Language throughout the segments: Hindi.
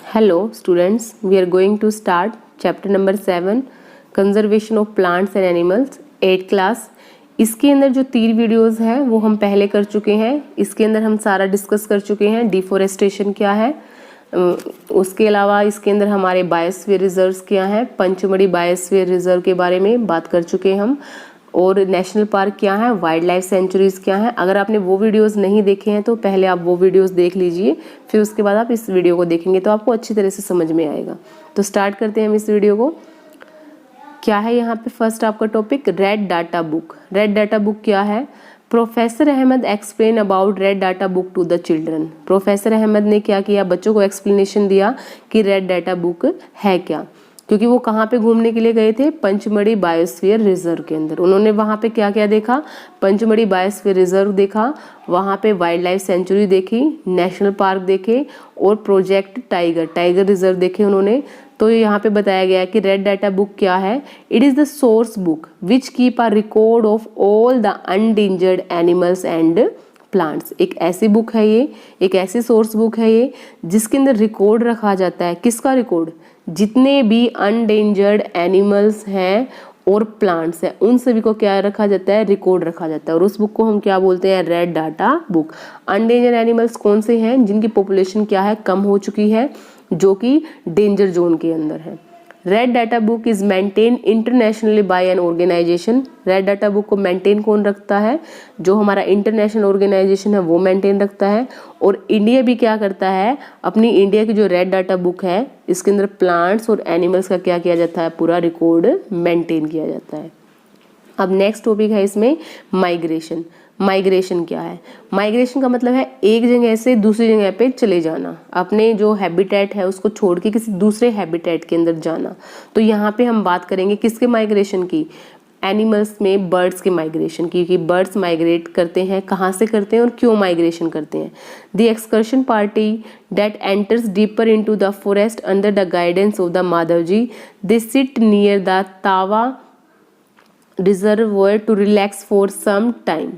Hello students, we are going to start chapter number 7 conservation of plants and animals 8th class। इसके अंदर जो 3 वीडियोस हैं वो हम पहले कर चुके हैं। इसके अंदर हम सारा डिस्कस कर चुके हैं डिफोरेस्टेशन क्या है, उसके अलावा इसके अंदर हमारे बायोस्फीयर रिजर्व्स क्या हैं, पंचमढ़ी बायोस्फीयर रिजर्व के बारे में बात कर चुके हैं हम, और नेशनल पार्क क्या है, वाइल्ड लाइफ सेंचुरीज क्या है। अगर आपने वो वीडियोस नहीं देखे हैं तो पहले आप वो वीडियोस देख लीजिए, फिर उसके बाद आप इस वीडियो को देखेंगे तो आपको अच्छी तरह से समझ में आएगा। तो स्टार्ट करते हैं हम इस वीडियो को। क्या है यहाँ पे फर्स्ट आपका topic, red data book. Red data book क्या है? Professor Ahmad explain about red data book to the children. Professor Ahmad ने क्या किया, बच्चों को एक्सप्लेनेशन दिया कि रेड डाटा बुक है क्या, क्योंकि वो कहाँ पे घूमने के लिए गए थे, पंचमढ़ी बायोस्फीयर रिजर्व के अंदर। उन्होंने वहाँ पे क्या क्या देखा, पंचमढ़ी बायोस्फीयर रिजर्व देखा, वहाँ पे वाइल्ड लाइफ सेंचुरी देखी, नेशनल पार्क देखे और प्रोजेक्ट टाइगर रिजर्व देखे उन्होंने। तो यहाँ पे बताया गया है कि रेड डाटा बुक क्या है, it is the source book which keep a record of all the endangered animals and plants. एक ऐसी बुक है ये, एक ऐसी सोर्स बुक है ये जिसके अंदर रिकॉर्ड रखा जाता है। किसका रिकॉर्ड? जितने भी अनडेंजर्ड एनिमल्स हैं और प्लांट्स हैं उन सभी को क्या रखा जाता है, रिकॉर्ड रखा जाता है। और उस बुक को हम क्या बोलते हैं, रेड डाटा बुक। अनडेंजर्ड एनिमल्स कौन से हैं, जिनकी पॉपुलेशन क्या है, कम हो चुकी है, जो कि डेंजर जोन के अंदर है। Red data book is maintain internationally by an organization. Red data book को मेंटेन कौन रखता है, जो हमारा इंटरनेशनल ऑर्गेनाइजेशन है वो मेंटेन रखता है। और इंडिया भी क्या करता है, अपनी इंडिया की जो रेड डाटा बुक है इसके अंदर प्लांट्स और एनिमल्स का क्या किया जाता है, पूरा रिकॉर्ड मेंटेन किया जाता है। अब नेक्स्ट टॉपिक है इसमें माइग्रेशन। माइग्रेशन क्या है? माइग्रेशन का मतलब है एक जगह से दूसरी जगह पे चले जाना, अपने जो हैबिटेट है उसको छोड़ के किसी दूसरे हैबिटेट के अंदर जाना। तो यहाँ पे हम बात करेंगे किसके माइग्रेशन की, एनिमल्स में बर्ड्स के माइग्रेशन की, कि बर्ड्स माइग्रेट करते हैं, कहाँ से करते हैं और क्यों माइग्रेशन करते हैं। The excursion party that enters deeper into the forest under the guidance of the Madhav ji, they sit near the Tawa reservoir to relax for some time.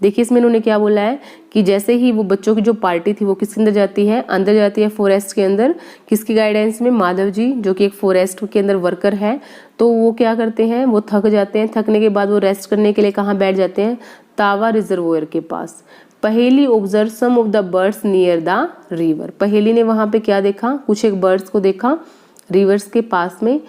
देखिए इसमें इन्होंने क्या बोला है कि जैसे ही वो बच्चों की जो पार्टी थी वो किसके अंदर जाती है, अंदर जाती है फॉरेस्ट के अंदर, किसकी गाइडेंस में, माधव जी जो कि एक फॉरेस्ट के अंदर वर्कर है। तो वो क्या करते हैं, वो थक जाते हैं, थकने के बाद वो रेस्ट करने के लिए कहाँ बैठ जाते हैं, तावा रिजर्वोयर के पास। Paheli observe some of the birds near the river. Paheli ने वहाँ पे क्या देखा, कुछ एक बर्ड्स को देखा रिवर्स के पास में।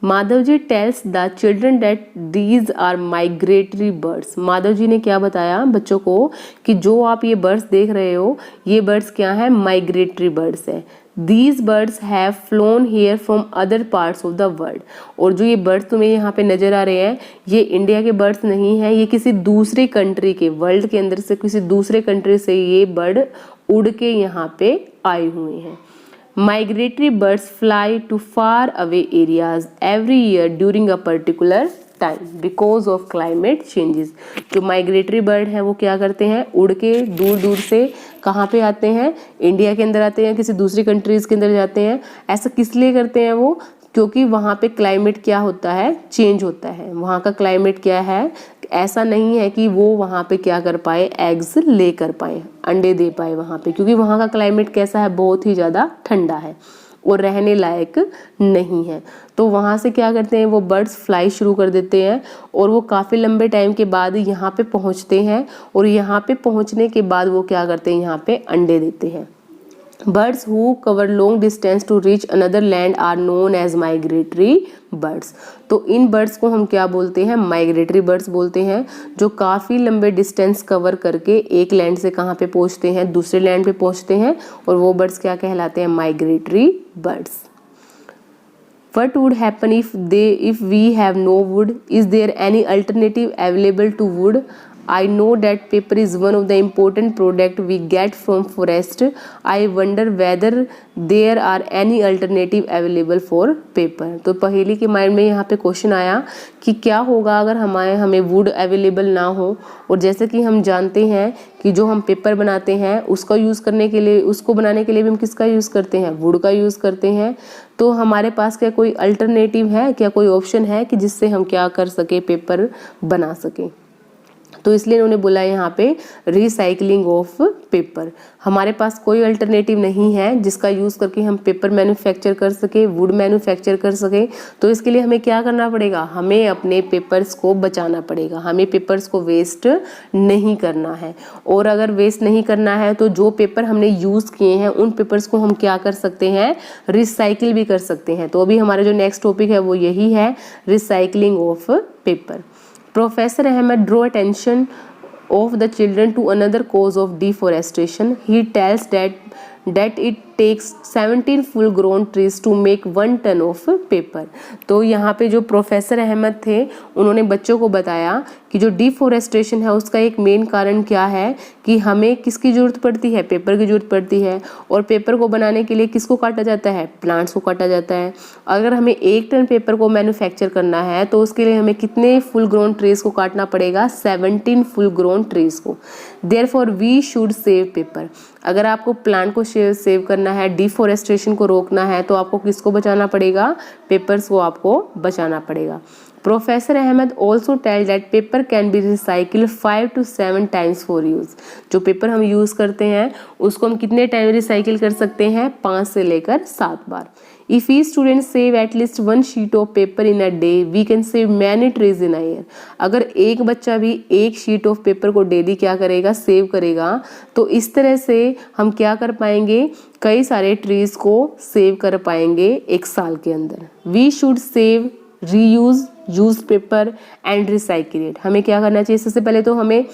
Madhav ji tells the children that these are migratory birds. Madhav ji ने क्या बताया बच्चों को कि जो आप ये बर्ड्स देख रहे हो ये बर्ड्स क्या है, माइग्रेटरी बर्ड्स है। These birds have phloem here from other parts of the world. और जो ये बर्ड्स तुम्हें यहाँ पे नजर आ रहे हैं ये इंडिया के बर्ड्स नहीं है, ये किसी दूसरी कंट्री के, वर्ल्ड के अंदर से किसी दूसरे कंट्री से ये बर्ड उड़ के यहाँ पे आए हुए हैं। Migratory birds fly to far away areas every year during a particular time because of climate changes। जो माइग्रेटरी बर्ड हैं वो क्या करते हैं, उड़ के दूर दूर से कहाँ पे आते हैं, इंडिया के अंदर आते हैं, किसी दूसरी कंट्रीज के अंदर जाते हैं। ऐसा किस लिए करते हैं वो, क्योंकि वहाँ पे क्लाइमेट क्या होता है, चेंज होता है। वहाँ का क्लाइमेट क्या है, ऐसा नहीं है कि वो वहाँ पे क्या कर पाए, एग्स ले कर पाए, अंडे दे पाए वहाँ पे, क्योंकि वहाँ का क्लाइमेट कैसा है, बहुत ही ज़्यादा ठंडा है और रहने लायक नहीं है। तो वहाँ से क्या करते हैं वो बर्ड्स फ्लाई शुरू कर देते हैं और वो काफ़ी लंबे टाइम के बाद यहाँ पे पहुँचते हैं। और यहाँ पे पहुँचने के बाद वो क्या करते हैं, यहाँ पे अंडे देते हैं। Birds who cover long distance to reach another land are known as migratory birds। तो इन बर्ड्स को हम क्या बोलते हैं, माइग्रेटरी बर्ड्स बोलते हैं, जो काफ़ी लंबे डिस्टेंस कवर करके एक लैंड से कहाँ पे पहुँचते हैं, दूसरे लैंड पे पहुँचते हैं, और वो बर्ड्स क्या कहलाते हैं, migratory birds. What would happen if we have no wood? Is there any alternative available to wood? I know that paper is one of the important product we get from forest. I wonder whether there are any alternative available for paper। तो पहेली के माइंड में यहाँ पे क्वेश्चन आया कि क्या होगा अगर हमें वुड अवेलेबल ना हो। और जैसे कि हम जानते हैं कि जो हम पेपर बनाते हैं उसका यूज़ करने के लिए, उसको बनाने के लिए भी हम किसका यूज़ करते हैं, वुड का यूज़ करते हैं। तो हमारे पास क्या कोई अल्टरनेटिव है, क्या कोई ऑप्शन है कि जिससे हम क्या कर सके, पेपर बना सकें। तो इसलिए इन्होंने बोला यहाँ पे रिसाइकलिंग ऑफ पेपर। हमारे पास कोई अल्टरनेटिव नहीं है जिसका यूज़ करके हम पेपर मैन्युफैक्चर कर सके, वुड मैन्युफैक्चर कर सके। तो इसके लिए हमें क्या करना पड़ेगा, हमें अपने पेपर्स को बचाना पड़ेगा, हमें पेपर्स को वेस्ट नहीं करना है। और अगर वेस्ट नहीं करना है तो जो पेपर हमने यूज़ किए हैं उन पेपर्स को हम क्या कर सकते हैं, रिसाइकिल भी कर सकते हैं। तो अभी हमारा जो नेक्स्ट टॉपिक है वो यही है, recycling of paper. Professor Ahmed drew attention of the children to another cause of deforestation. He tells that it takes 17 full grown trees to make 1 ton of paper. तो यहाँ पे जो प्रोफेसर अहमद थे उन्होंने बच्चों को बताया कि जो डिफोरेस्टेशन है उसका एक मेन कारण क्या है कि हमें किसकी ज़रूरत पड़ती है, पेपर की ज़रूरत पड़ती है। और पेपर को बनाने के लिए किसको काटा जाता है, प्लांट्स को काटा जाता है। अगर हमें 1 टन पेपर को मैन्युफैक्चर करना है तो उसके लिए हमें कितने फुल ग्रोन ट्रीज को काटना पड़ेगा, 17 फुल ग्रोन ट्रीज को। Therefore we should save paper. अगर आपको प्लांट को सेव करना है, डिफोरेस्टेशन को रोकना है, तो आपको किसको बचाना पड़ेगा, पेपर्स को आपको बचाना पड़ेगा। Professor Ahmad also tell that paper can be recycle 5 to 7 times for use. जो पेपर हम यूज़ करते हैं उसको हम कितने टाइम रिसाइकिल कर सकते हैं, 5 से लेकर 7 बार। If we students save at least 1 sheet of paper in a day, we can save many trees in a year. अगर एक बच्चा भी 1 शीट ऑफ पेपर को डेली क्या करेगा, सेव करेगा, तो इस तरह से हम क्या कर पाएंगे, कई सारे ट्रीज को सेव कर पाएंगे एक साल के अंदर। We should save, reuse, use paper and recycle it. हमें क्या करना चाहिए, सबसे पहले तो हमें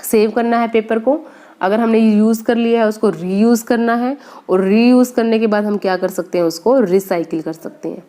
सेव करना है पेपर को। अगर हमने यूज़ कर लिया है उसको रीयूज़ करना है, और रीयूज़ करने के बाद हम क्या कर सकते हैं, उसको रिसाइकिल कर सकते हैं।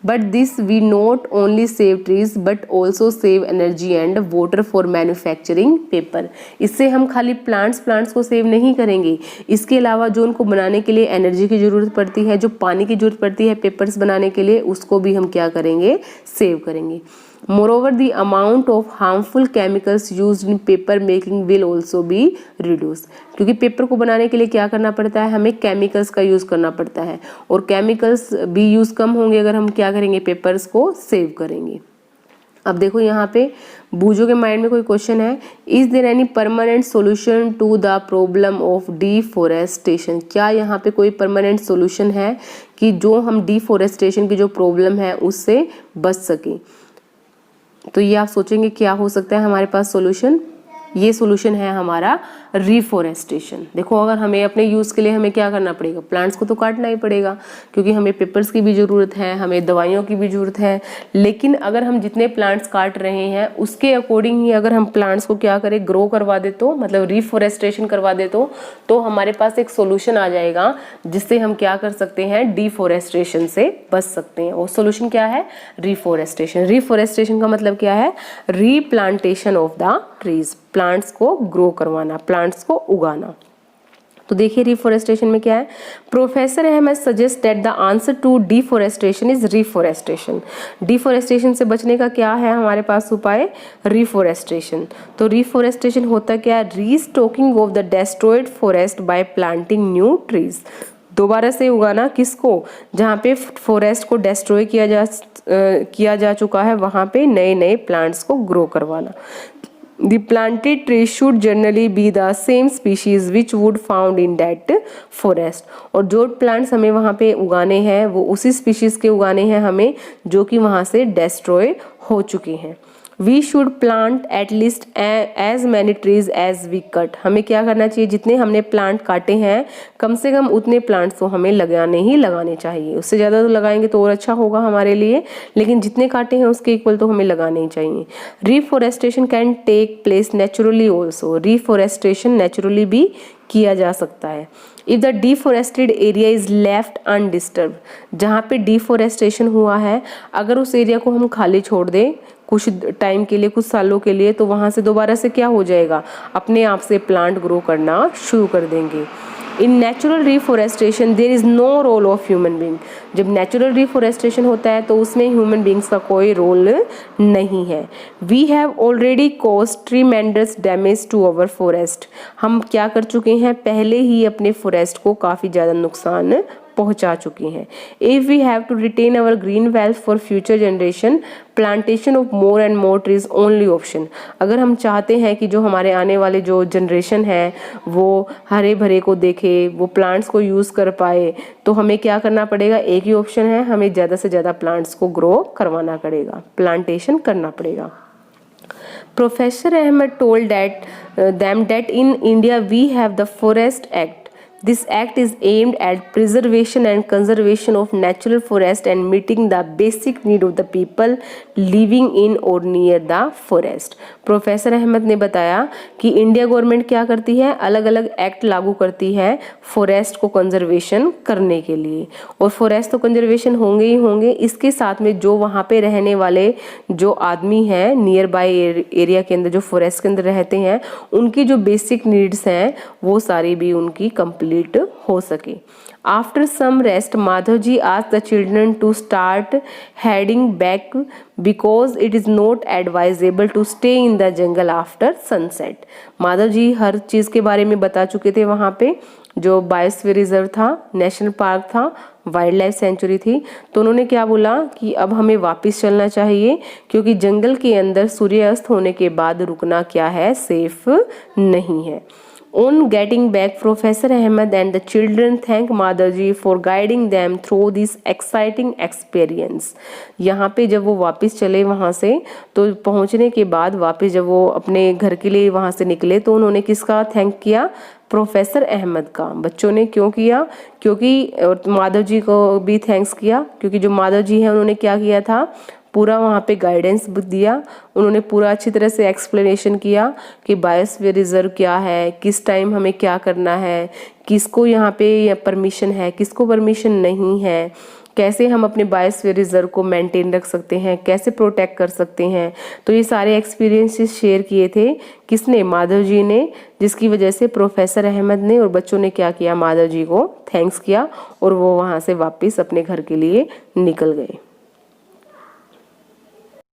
But this we not only save trees but also save energy and water for manufacturing paper. इससे हम खाली प्लांट्स को सेव नहीं करेंगे, इसके अलावा जो उनको बनाने के लिए एनर्जी की ज़रूरत पड़ती है, जो पानी की ज़रूरत पड़ती है पेपर्स बनाने के लिए, उसको भी हम क्या करेंगे, सेव करेंगे। Moreover, the amount of harmful chemicals used in paper making will also be reduced. क्योंकि पेपर को बनाने के लिए क्या करना पड़ता है, हमें केमिकल्स का यूज़ करना पड़ता है, और केमिकल्स भी यूज़ कम होंगे अगर हम क्या करेंगे, पेपर्स को सेव करेंगे। अब देखो यहाँ पे बूझो के माइंड में कोई क्वेश्चन है, is there any permanent solution to the problem of deforestation. क्या यहाँ पे कोई परमानेंट सोल्यूशन है कि जो हम डिफोरेस्टेशन की जो प्रॉब्लम है उससे बच सकें। तो ये आप सोचेंगे क्या हो सकता है हमारे पास सोल्यूशन, ये सोल्यूशन है हमारा रिफोरेस्टेशन। देखो अगर हमें अपने यूज़ के लिए हमें क्या करना पड़ेगा, प्लांट्स को तो काटना ही पड़ेगा, क्योंकि हमें पेपर्स की भी ज़रूरत है, हमें दवाइयों की भी ज़रूरत है। लेकिन अगर हम जितने प्लांट्स काट रहे हैं उसके अकॉर्डिंग ही अगर हम प्लांट्स को क्या करें, ग्रो करवा दे, तो मतलब रिफोरेस्टेशन करवा दे, तो हमारे पास एक सोल्यूशन आ जाएगा जिससे हम क्या कर सकते हैं, डिफोरेस्टेशन से बच सकते हैं। और सोल्यूशन क्या है, रिफोरेस्टेशन। रिफोरेस्टेशन का मतलब क्या है, replantation of the trees, plants को ग्रो करवाना, प्लांट्स को उगाना। तो देखिए रिफोरेस्टेशन में क्या है, professor Ahmad suggest that the answer to deforestation is reforestation. Deforestation से बचने का क्या है हमारे पास उपाय, रिफोरेस्टेशन। तो रिफोरेस्टेशन होता क्या है, restocking of the destroyed forest by planting new trees. दोबारा से उगाना किसको, जहाँ पे फॉरेस्ट को डिस्ट्रॉय किया जा चुका है वहाँ पे नए नए प्लांट्स को ग्रो करवाना। The planted trees should generally be the same species which would found in that forest. और जो प्लांट्स हमें वहाँ पे उगाने हैं वो उसी स्पीशीज के उगाने हैं हमें जो कि वहाँ से डिस्ट्रॉय हो चुके हैं। We should plant at least as many trees as we cut. हमें क्या करना चाहिए, जितने हमने प्लांट काटे हैं कम से कम उतने प्लांट्स तो हमें लगाने चाहिए। उससे ज़्यादा तो लगाएंगे तो और अच्छा होगा हमारे लिए, लेकिन जितने काटे हैं उसके इक्वल तो हमें लगाने ही चाहिए। Reforestation can take place naturally also. Reforestation naturally भी किया जा सकता है। If the deforested area is left undisturbed, जहाँ पे डिफोरेस्टेशन हुआ है अगर उस एरिया को हम खाली छोड़ दें कुछ टाइम के लिए, कुछ सालों के लिए, तो वहाँ से दोबारा से क्या हो जाएगा, अपने आप से प्लांट ग्रो करना शुरू कर देंगे। In natural reforestation there is no role of human being. जब नेचुरल रिफोरेस्टेशन होता है तो उसमें ह्यूमन बींग्स का कोई रोल नहीं है। We have already caused tremendous damage to our forest. हम क्या कर चुके हैं, पहले ही अपने फॉरेस्ट को काफ़ी ज़्यादा नुकसान पहुंचा चुकी हैं। If we have to retain our green wealth for future generation, plantation of more and more trees only option. अगर हम चाहते हैं कि जो हमारे आने वाले जो जनरेशन है वो हरे भरे को देखे, वो प्लांट्स को यूज कर पाए, तो हमें क्या करना पड़ेगा, एक ही ऑप्शन है, हमें ज्यादा से ज्यादा प्लांट्स को ग्रो करवाना पड़ेगा, प्लांटेशन करना पड़ेगा। Professor Ahmed told them that in India we have the Forest Act. This act is aimed at preservation and conservation of natural forest and meeting the basic need of the people living in or near the forest. Professor Ahmad ने बताया कि इंडिया गवर्नमेंट क्या करती है, अलग अलग एक्ट लागू करती है फॉरेस्ट को कंजर्वेशन करने के लिए, और फॉरेस्ट तो कंजर्वेशन होंगे ही होंगे, इसके साथ में जो वहाँ पे रहने वाले जो आदमी हैं नियर बाय एरिया के अंदर जो फॉरेस्ट के अंदर रहते हैं, उनकी जो बेसिक नीड्स हैं वो सारी भी उनकी कंप्लीट हो सके। After some rest, Madhavji asked the children to start heading back because it is not advisable to stay in the jungle after sunset. Madhav ji हर चीज के बारे में बता चुके थे, वहाँ पे जो बायोस्फीयर रिजर्व था, नेशनल पार्क था, वाइल्ड लाइफ सेंचुरी थी, तो उन्होंने क्या बोला कि अब हमें वापस चलना चाहिए क्योंकि जंगल के अंदर सूर्यास्त होने के बाद रुकना क्या है, सेफ नहीं है। On getting back, Professor Ahmed and the children thank Madhavji for guiding them through this exciting experience. यहाँ पे जब वो वापस चले वहाँ से, तो पहुँचने के बाद वापस जब वो अपने घर के लिए वहाँ से निकले, तो उन्होंने किसका थैंक किया, प्रोफेसर अहमद का। बच्चों ने क्यों किया, क्योंकि माधव जी को भी थैंक्स किया, क्योंकि जो माधव जी हैं उन्होंने क्या किया था, पूरा वहाँ पे गाइडेंस दिया, उन्होंने पूरा अच्छी तरह से एक्सप्लेनेशन किया कि बायोस्फीयर रिजर्व क्या है, किस टाइम हमें क्या करना है, किसको यहाँ पे परमिशन है, किसको परमिशन नहीं है, कैसे हम अपने बायोस्फीयर रिजर्व को मेंटेन रख सकते हैं, कैसे प्रोटेक्ट कर सकते हैं। तो ये सारे एक्सपीरियंसेस शेयर किए थे किसने, माधव जी ने, जिसकी वजह से प्रोफेसर अहमद ने और बच्चों ने क्या किया, माधव जी को थैंक्स किया और वो वहाँ से वापस अपने घर के लिए निकल गए।